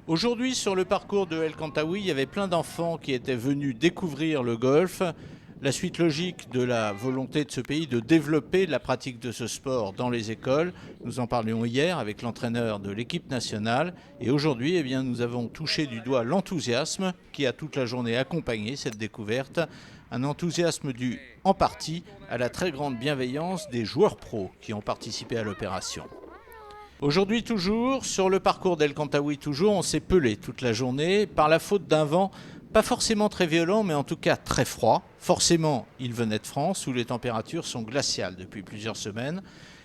Aujourd'hui, sur le parcours de El Kantaoui, il y avait plein d'enfants qui étaient venus découvrir le golf. La suite logique de la volonté de ce pays de développer la pratique de ce sport dans les écoles. Nous en parlions hier avec l'entraîneur de l'équipe nationale. Et aujourd'hui, nous avons touché du doigt l'enthousiasme qui a toute la journée accompagné cette découverte. Un enthousiasme dû en partie à la très grande bienveillance des joueurs pros qui ont participé à l'opération. Aujourd'hui toujours, sur le parcours d'El Kantaoui toujours, on s'est pelé toute la journée par la faute d'un vent pas forcément très violent, mais en tout cas très froid. Forcément, il venait de France, où les températures sont glaciales depuis plusieurs semaines.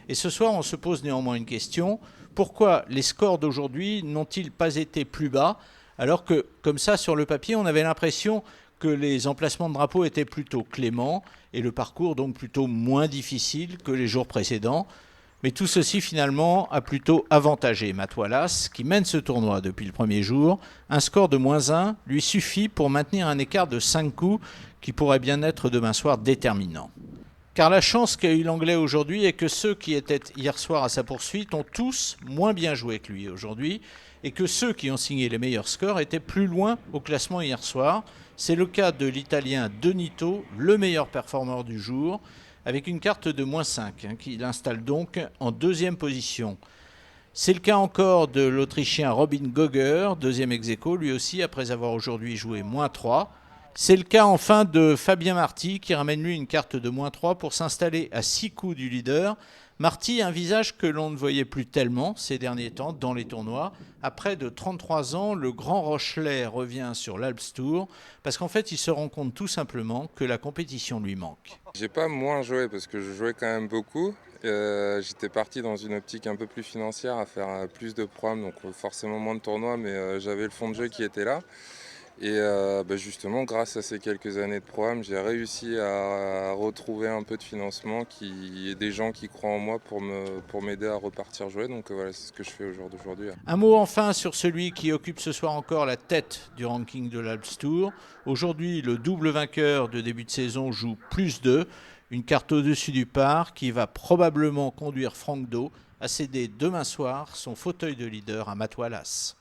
Et ce soir, on se pose néanmoins une question. Pourquoi les scores d'aujourd'hui n'ont-ils pas été plus bas, alors que, comme ça, sur le papier, on avait l'impression que les emplacements de drapeaux étaient plutôt cléments et le parcours donc plutôt moins difficile que les jours précédents. Mais tout ceci finalement a plutôt avantagé Matt Wallace qui mène ce tournoi depuis le premier jour. Un score de -1 lui suffit pour maintenir un écart de 5 coups qui pourrait bien être demain soir déterminant. Car la chance qu'a eu l'Anglais aujourd'hui est que ceux qui étaient hier soir à sa poursuite ont tous moins bien joué que lui aujourd'hui et que ceux qui ont signé les meilleurs scores étaient plus loin au classement hier soir. C'est le cas de l'Italien Donito, le meilleur performeur du jour, avec une carte de -5 qui l'installe donc en deuxième position. C'est le cas encore de l'Autrichien Robin Gogger, deuxième ex-aequo, lui aussi après avoir aujourd'hui joué -3. C'est le cas enfin de Fabien Marty qui ramène lui une carte de -3 pour s'installer à 6 coups du leader. Marty a un visage que l'on ne voyait plus tellement ces derniers temps dans les tournois. À près de 33 ans, le grand Rochelet revient sur l'Alps Tour parce qu'en fait il se rend compte tout simplement que la compétition lui manque. J'ai pas moins joué parce que je jouais quand même beaucoup. J'étais parti dans une optique un peu plus financière à faire plus de programmes, donc forcément moins de tournois, mais j'avais le fond de jeu qui était là. Et justement, grâce à ces quelques années de programme, j'ai réussi à retrouver un peu de financement et des gens qui croient en moi pour m'aider à repartir jouer. Donc voilà, c'est ce que je fais au jour d'aujourd'hui. Un mot enfin sur celui qui occupe ce soir encore la tête du ranking de l'Alps Tour. Aujourd'hui, le double vainqueur de début de saison joue +2, une carte au-dessus du par qui va probablement conduire Franck Do à céder demain soir son fauteuil de leader à Matt Wallace.